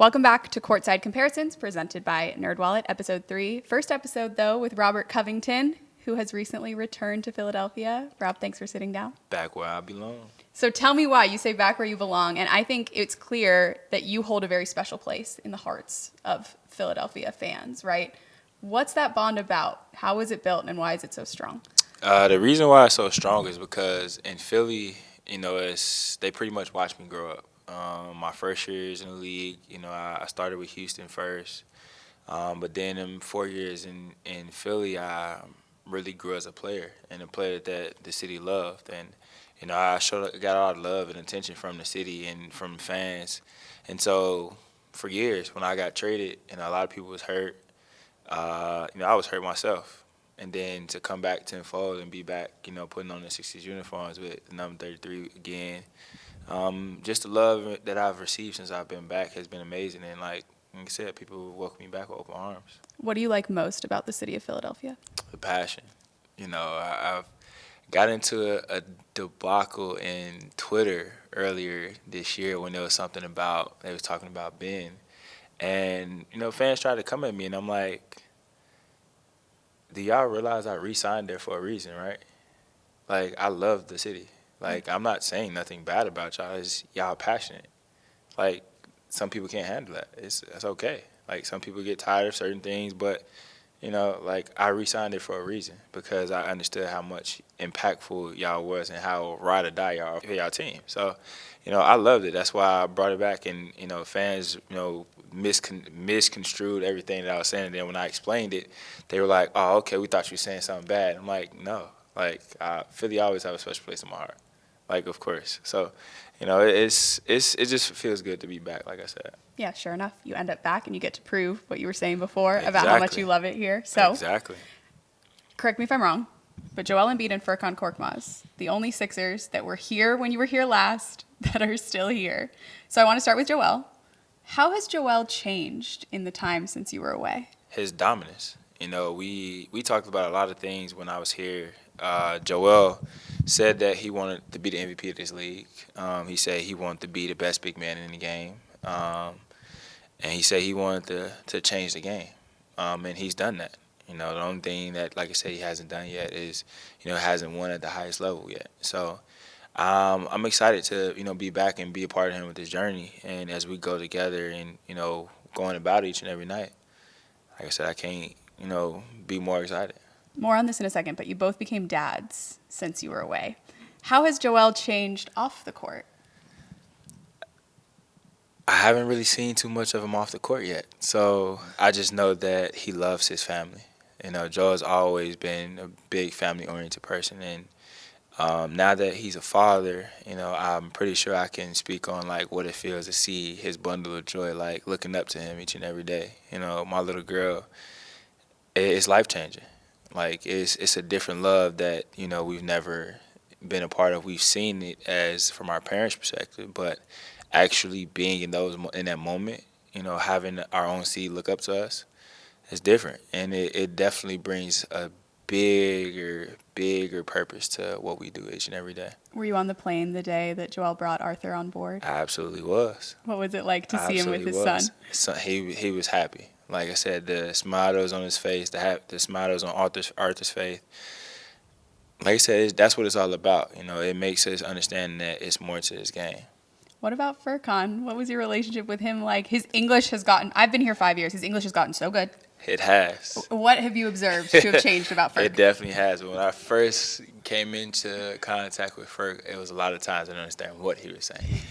Welcome back to Courtside Comparisons, presented by NerdWallet, Episode 3. First episode, though, with Robert Covington, who has recently returned to Philadelphia. Rob, thanks for sitting down. Back where I belong. So tell me why. You say back where you belong, and I think it's clear that you hold a very special place in the hearts of Philadelphia fans, right? What's that bond about? How is it built, and why is it so strong? The reason why it's so strong is because in Philly, they pretty much watched me grow up. My first years in the league, I started with Houston first. But then in 4 years in Philly, I really grew as a player and a player that the city loved. And, I got all the love and attention from the city and from the fans. And so for years when I got traded and a lot of people was hurt, I was hurt myself. And then to come back tenfold and be back, putting on the 60s uniforms with the number 33 again, just the love that I've received since I've been back has been amazing. And like I said, people welcome me back with open arms. What do you like most about the city of Philadelphia? The passion. I've got into a debacle in Twitter earlier this year when there was something about, they was talking about Ben. And, fans tried to come at me and I'm like, do y'all realize I re-signed there for a reason, right? Like, I love the city. Like, I'm not saying nothing bad about y'all. It's y'all passionate. Like, some people can't handle that. That's okay. Like, some people get tired of certain things, but, I re-signed it for a reason because I understood how much impactful y'all was and how ride or die y'all are for y'all team. So, I loved it. That's why I brought it back. And, fans, misconstrued everything that I was saying. And then when I explained it, they were like, oh, okay, we thought you were saying something bad. I'm like, no. Like, Philly always have a special place in my heart. Like, of course. So, it just feels good to be back, like I said. Yeah, sure enough. You end up back and you get to prove what you were saying before about how much you love it here. So, exactly. Correct me if I'm wrong, but Joel Embiid and Furkan Korkmaz, the only Sixers that were here when you were here last that are still here. So I want to start with Joel. How has Joel changed in the time since you were away? His dominance. We talked about a lot of things when I was here. Joel said that he wanted to be the MVP of this league. He said he wanted to be the best big man in the game. And he said he wanted to change the game. And he's done that. The only thing that, like I said, he hasn't done yet is, hasn't won at the highest level yet. So I'm excited to, be back and be a part of him with this journey. And as we go together and, going about each and every night, like I said, I can't, be more excited. More on this in a second, but you both became dads since you were away. How has Joel changed off the court? I haven't really seen too much of him off the court yet. So I just know that he loves his family. Joel's always been a big family-oriented person. And now that he's a father, I'm pretty sure I can speak on, like, what it feels to see his bundle of joy, like, looking up to him each and every day. My little girl, it's life-changing. Like, it's a different love that, we've never been a part of. We've seen it as from our parents' perspective, but actually being in that moment, having our own seed look up to us is different. And it definitely brings a bigger purpose to what we do each and every day. Were you on the plane the day that Joel brought Arthur on board? I absolutely was. What was it like to see him with his son? So he was happy. Like I said, the smile that was on his face, the smile that was on Arthur's face. Like I said, that's what it's all about. It makes us understand that it's more to this game. What about Furkan? What was your relationship with him like? His English has gotten, I've been here 5 years, his English has gotten so good. It has. What have you observed to have changed about Furk? It definitely has. When I first came into contact with Furk, it was a lot of times I didn't understand what he was saying.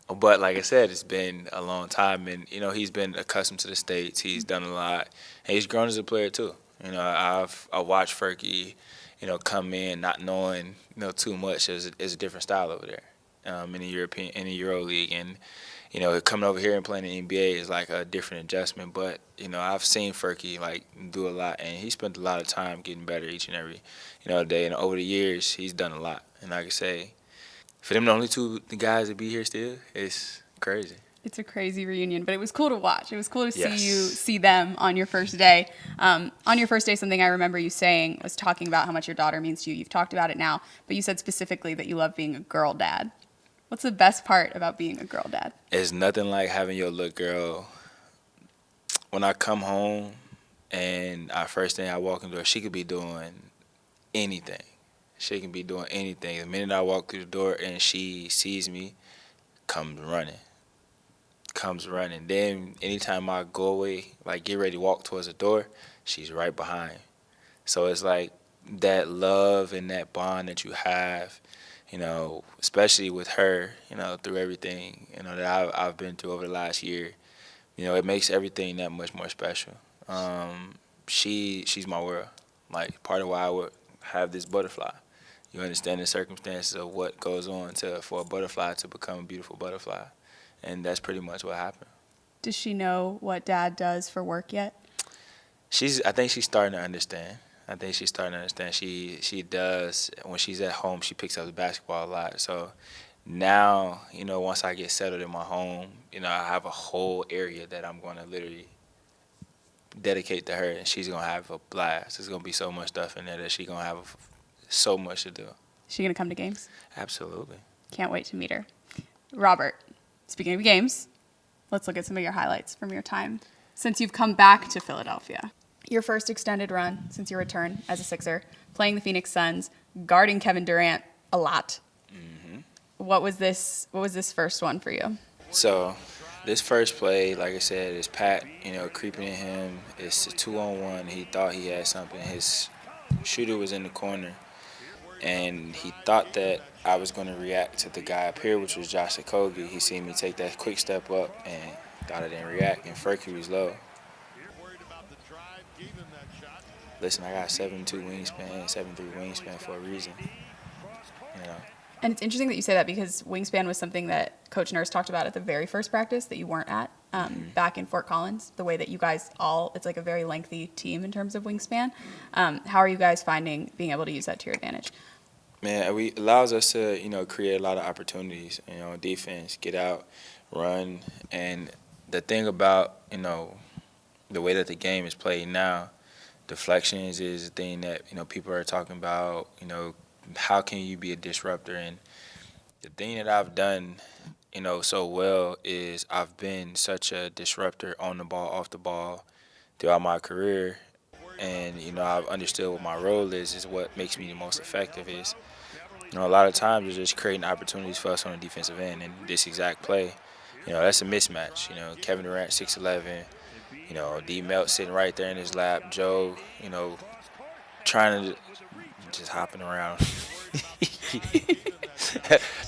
But like I said, it's been a long time, and he's been accustomed to the States. He's done a lot, and he's grown as a player too. I watched Furky, come in not knowing too much. It's a different style over there, in the Euro League, and coming over here and playing in the NBA is like a different adjustment. But I've seen Furky do a lot, and he spent a lot of time getting better each and every day. And over the years, he's done a lot. And like I say, for them, the only two guys to be here still, it's crazy. It's a crazy reunion, but it was cool to watch. It was cool to see them on your first day. On your first day, something I remember you saying was talking about how much your daughter means to you. You've talked about it now, but you said specifically that you love being a girl dad. What's the best part about being a girl dad? It's nothing like having your little girl. When I come home and first thing I walk in the door, she could be doing anything. She can be doing anything. The minute I walk through the door and she sees me, comes running. Then anytime I go away, like get ready to walk towards the door, she's right behind. So it's like that love and that bond that you have, especially with her, through everything, that I've been through over the last year. It makes everything that much more special. She's my world. Like part of why I would have this butterfly. You understand the circumstances of what goes on for a butterfly to become a beautiful butterfly, and that's pretty much what happened. Does she know what dad does for work yet? I think she's starting to understand. She does when she's at home. She picks up the basketball a lot. So now, once I get settled in my home, I have a whole area that I'm going to literally dedicate to her, and she's going to have a blast. There's going to be so much stuff in there that she's going to have so much to do. Is she going to come to games? Absolutely. Can't wait to meet her. Robert, speaking of games, let's look at some of your highlights from your time since you've come back to Philadelphia. Your first extended run since your return as a Sixer, playing the Phoenix Suns, guarding Kevin Durant a lot. Mm-hmm. What was this first one for you? So this first play, like I said, is Pat, creeping in him. It's a 2-on-1. He thought he had something. His shooter was in the corner, and he thought that I was going to react to the guy up here, which was Josh Okogie. He seen me take that quick step up and thought I didn't react, and Furkey low. Listen, I got 7'2" wingspan, 7'3" wingspan for a reason. And it's interesting that you say that because wingspan was something that Coach Nurse talked about at the very first practice that you weren't at back in Fort Collins, the way that you guys it's like a very lengthy team in terms of wingspan. How are you guys finding being able to use that to your advantage? Man, it allows us to, create a lot of opportunities, defense, get out, run. And the thing about, the way that the game is played now, deflections is a thing that, people are talking about, how can you be a disruptor? And the thing that I've done, so well is I've been such a disruptor on the ball, off the ball throughout my career. And, I've understood what my role is what makes me the most effective is, a lot of times you're just creating opportunities for us on the defensive end. And this exact play, that's a mismatch. Kevin Durant, 6'11", D Melt sitting right there in his lap. Joe, trying to just hopping around,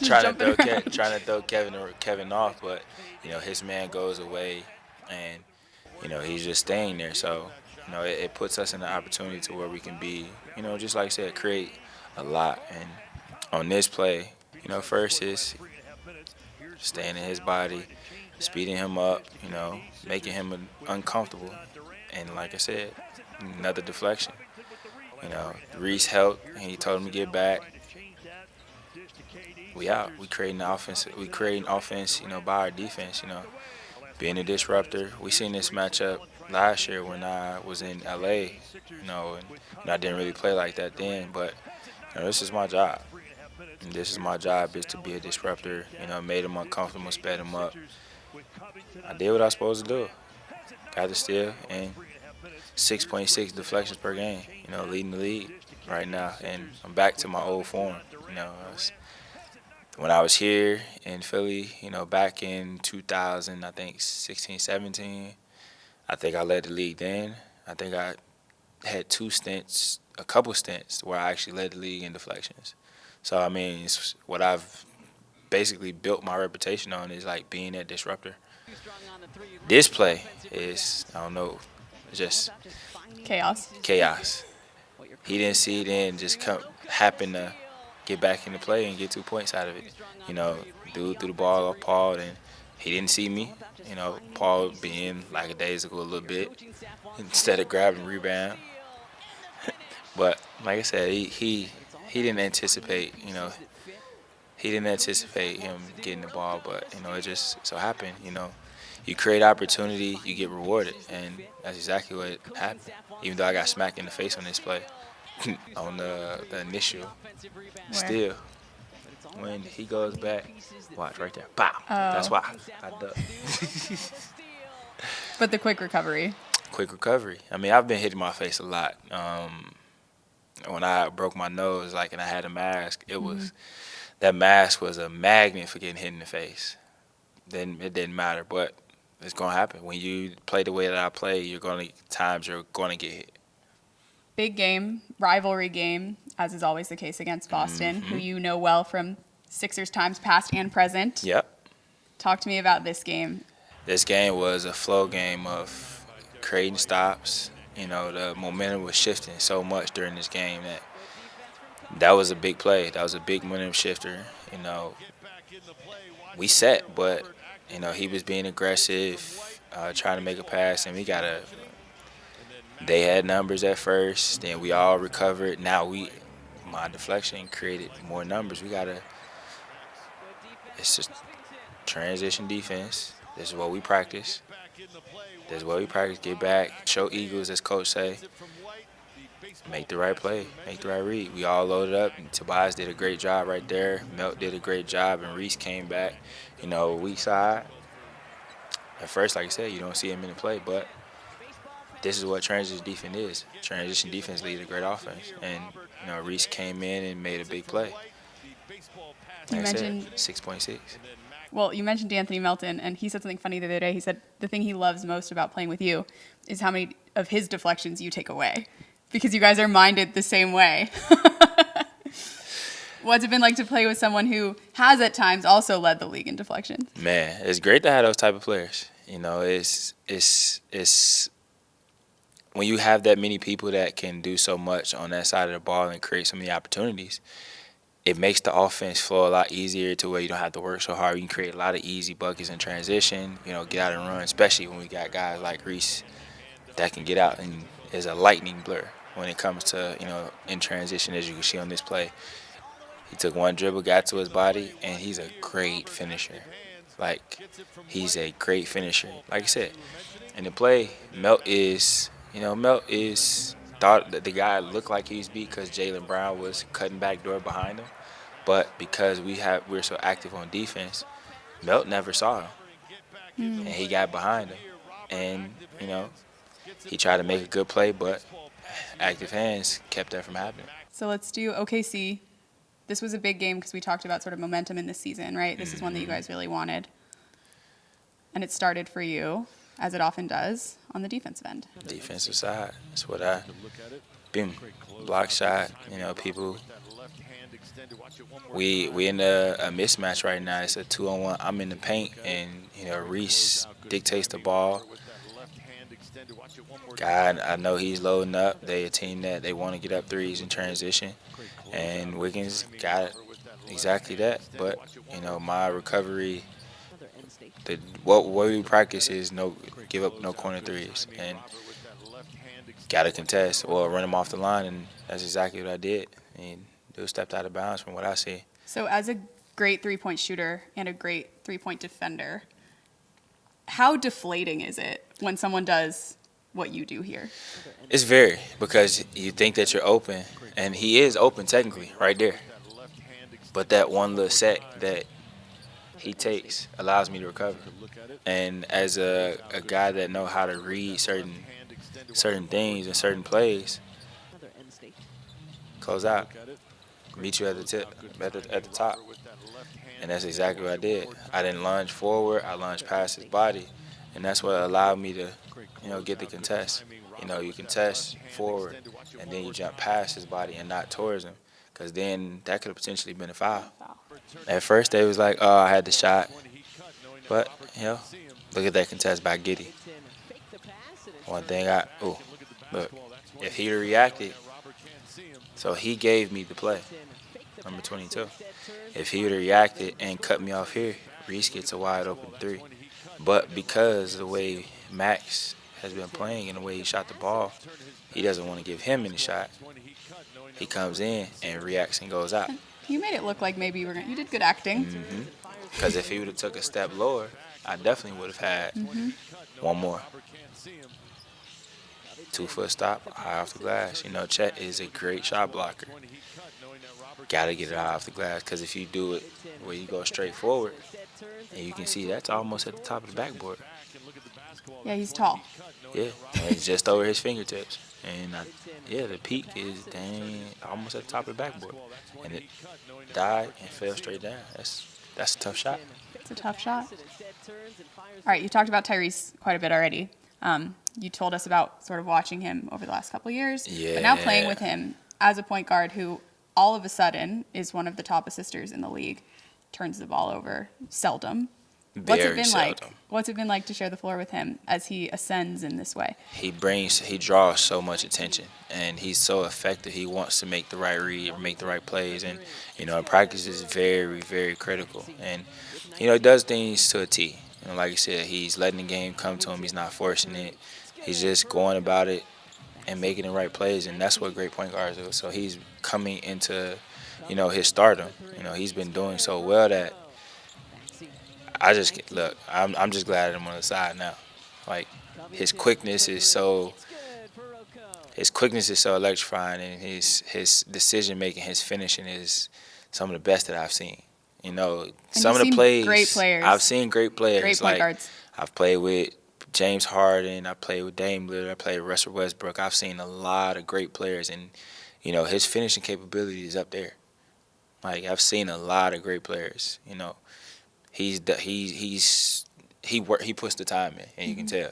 trying to throw Kevin off, but his man goes away, and he's just staying there. So it puts us in the opportunity to where we can be, just like I said, create a lot. And on this play, first is staying in his body, speeding him up, making him uncomfortable. And like I said, another deflection. Reese helped, and he told him to get back. We out. We creating offense, by our defense, being a disruptor. We seen this matchup last year when I was in LA, and I didn't really play like that then, but this is my job. And this is my job is to be a disruptor, made him uncomfortable, sped him up. I did what I was supposed to do. Got the steal and 6.6 deflections per game, leading the league right now. And I'm back to my old form. When I was here in Philly, back in 2000, I think 16, 17, I think I led the league then. I think I had a couple stints where I actually led the league in deflections. So, it's what I've basically built my reputation on is like being that disruptor. This play is, I don't know, just Chaos. He didn't see it and just happen to get back into play and get 2 points out of it. Dude threw the ball off Paul, and he didn't see me. Paul being like a days ago a little bit instead of grabbing rebound. But like I said, he didn't anticipate, he didn't anticipate him getting the ball, but, it just so happened, you create opportunity, you get rewarded, and that's exactly what happened, even though I got smacked in the face on this play on the initial steal. when he goes back, watch right there. Pow. Oh. That's why I duck. But the quick recovery. Quick recovery. I mean, I've been hitting my face a lot. When I broke my nose, like, and I had a mask, that mask was a magnet for getting hit in the face. Then it didn't matter, but it's gonna happen when you play the way that I play. You're gonna get hit. Big game, rivalry game, as is always the case against Boston, who you know well from Sixers times past and present. Yep. Talk to me about this game. This game was a flow game of creating stops. You know, the momentum was shifting so much during this game that was a big play. That was a big momentum shifter. You know, we set, but, you know, he was being aggressive, trying to make a pass, and they had numbers at first, then we all recovered. Now my deflection created more numbers. It's just transition defense. This is what we practice. Get back, show Eagles, as coach say. Make the right play, make the right read. We all loaded up, and Tobias did a great job right there. Melt did a great job, and Reese came back. You know, weak side. At first, like I said, you don't see him in the play, but this is what transition defense is. Transition defense leads a great offense. And, you know, Reese came in and made a big play. Like I said, 6.6. Well, you mentioned Anthony Melton, and he said something funny the other day. He said the thing he loves most about playing with you is how many of his deflections you take away, because you guys are minded the same way. What's it been like to play with someone who has at times also led the league in deflections? Man, it's great to have those type of players. You know, it's when you have that many people that can do so much on that side of the ball and create so many opportunities, it makes the offense flow a lot easier to where you don't have to work so hard. You can create a lot of easy buckets in transition, you know, get out and run, especially when we got guys like Reese that can get out and is a lightning blur when it comes to, you know, in transition, as you can see on this play. He took one dribble, got to his body, and he's a great finisher. Like, he's a great finisher. Like I said, in the play, Melt thought that the guy looked like he was beat because Jaylen Brown was cutting back door behind him. But because we're so active on defense, Melt never saw him. And he got behind him. And, you know, he tried to make a good play, but active hands kept that from happening. So let's do OKC. This was a big game because we talked about sort of momentum in this season, right? This is one that you guys really wanted. And it started for you, as it often does, on the defensive end. Defensive side. That's what boom, block shot. You know, people, we in a mismatch right now. It's a 2-on-1. I'm in the paint, and, you know, Reese dictates the ball. God, I know he's loading up. They a team that they want to get up threes in transition. And Wiggins got exactly that. But, you know, my recovery, what we practice is give up no corner threes. And got to contest or run them off the line, and that's exactly what I did. And dude stepped out of bounds from what I see. So as a great three-point shooter and a great three-point defender, how deflating is it when someone does what you do here? It's very, because you think that you're open, and he is open technically right there. But that one little set that he takes allows me to recover. And as a guy that know how to read certain things and certain plays, close out, meet you at the tip, at the top. And that's exactly what I did. I didn't lunge forward, I lunged past his body. And that's what allowed me to, you know, get the contest. You know, you contest forward, and then you jump past his body and not towards him, because then that could have potentially been a foul. At first, they was like, oh, I had the shot. But, you know, look at that contest by Giddey. One thing look, if he'd have reacted, so he gave me the play, number 22. If he would have reacted and cut me off here, Reese gets a wide open three. But because of the way Max has been playing and the way he shot the ball, he doesn't want to give him any shot. He comes in and reacts and goes out. You made it look like maybe you did good acting. Because if he would have took a step lower, I definitely would have had one more. 2-foot stop, eye off the glass. Chet is a great shot blocker. Got to get it eye off the glass, because if you do it where you go straight forward, and you can see that's almost at the top of the backboard. Yeah, he's tall. Yeah, and it's just over his fingertips. And the peak is almost at the top of the backboard, and it died and fell straight down. That's a tough shot. It's a tough shot. All right, you talked about Tyrese quite a bit already. You told us about sort of watching him over the last couple of years, Yeah. but now playing with him as a point guard who all of a sudden is one of the top assisters in the league, turns the ball over seldom. What's it been like? What's it been like to share the floor with him as he ascends in this way? He draws so much attention, and he's so effective. He wants to make the right read, make the right plays, and in practice is very, very critical. And he does things to a T. Like you said, he's letting the game come to him. He's not forcing it. He's just going about it and making the right plays, and that's what great point guards do. So he's coming into his stardom. He's been doing so well that I'm just glad I'm on the side now. Like, his quickness is so electrifying, and his decision making, his finishing is some of the best that I've seen. Some of the plays. Great players. I've seen great players. Great point guards. I've played with James Harden. I played with Dame Lillard. I played with Russell Westbrook. I've seen a lot of great players, and his finishing capability is up there. Like, I've seen a lot of great players. He puts the time in, and you can tell.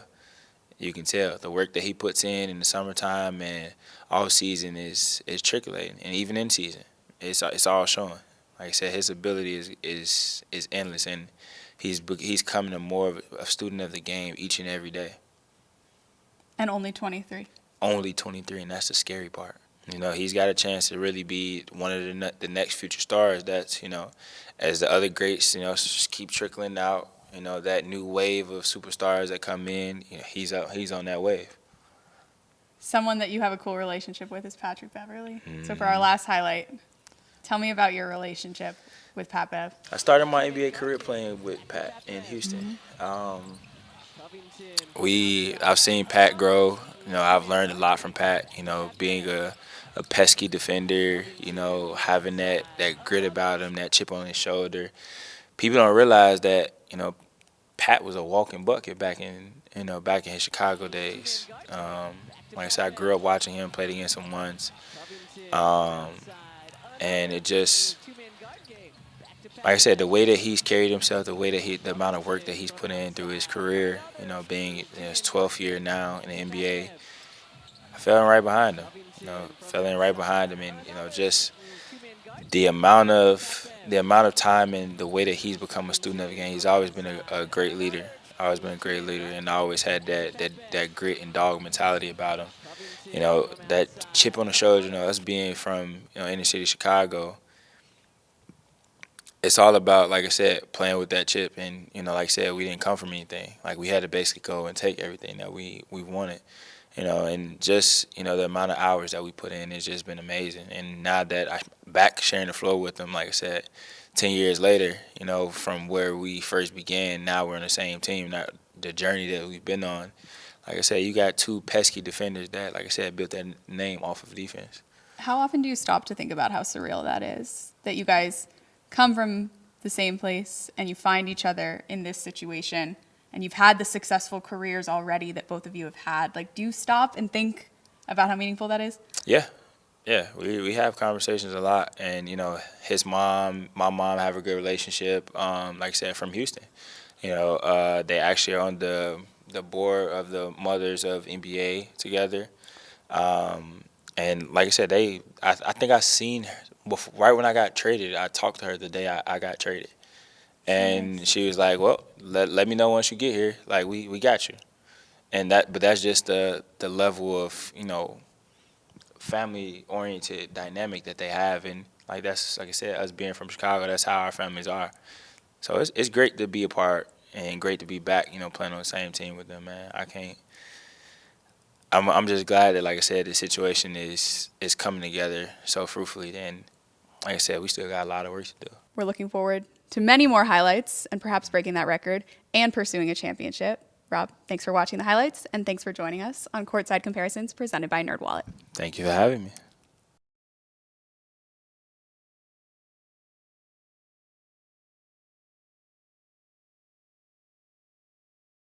You can tell the work that he puts in the summertime and all season is trickling, and even in season, it's all showing. Like I said, his ability is endless, and he's becoming more of a student of the game each and every day. And only 23. Only 23, and that's the scary part. He's got a chance to really be one of the next future stars. That's as the other greats just keep trickling out. That new wave of superstars that come in. He's on that wave. Someone that you have a cool relationship with is Patrick Beverly. So for our last highlight, tell me about your relationship with Pat Bev. I started my NBA career playing with Pat in Houston. I've seen Pat grow. I've learned a lot from Pat. Being a pesky defender. Having that grit about him, that chip on his shoulder. People don't realize that Pat was a walking bucket back in his Chicago days. Like I said, I grew up watching him, played against him once. And it just, like I said, the way that he's carried himself, the amount of work that he's put in through his career, being in his 12th year now in the NBA, I fell in right behind him. And just the amount of time and the way that he's become a student of the game. He's always been a great leader. And always had that grit and dog mentality about him. That chip on the shoulder, us being from inner city Chicago, it's all about, like I said, playing with that chip. And, like I said, we didn't come from anything. Like, we had to basically go and take everything that we wanted. And just, the amount of hours that we put in has just been amazing. And now that I'm back sharing the floor with him, like I said, 10 years later, from where we first began, now we're on the same team. Now, the journey that we've been on, like I said, you got two pesky defenders that, like I said, built that name off of defense. How often do you stop to think about how surreal that is? That you guys come from the same place and you find each other in this situation, and you've had the successful careers already that both of you have had. Like, do you stop and think about how meaningful that is? Yeah. Yeah, we have conversations a lot, and his mom, my mom have a good relationship. Like I said, from Houston, they actually are on the board of the Mothers of NBA together, and like I said, I think I seen her right when I got traded. I talked to her the day I got traded, and she was like, "Well, let me know once you get here. Like, we got you," but that's just the level of family-oriented dynamic that they have, and that's, like I said, us being from Chicago, that's how our families are. So it's great to be a part and great to be back, playing on the same team with them, man. I'm just glad that, like I said, the situation is coming together so fruitfully, and like I said, we still got a lot of work to do. We're looking forward to many more highlights and perhaps breaking that record and pursuing a championship. Rob, thanks for watching the highlights, and thanks for joining us on Courtside Comparisons presented by NerdWallet. Thank you for having me.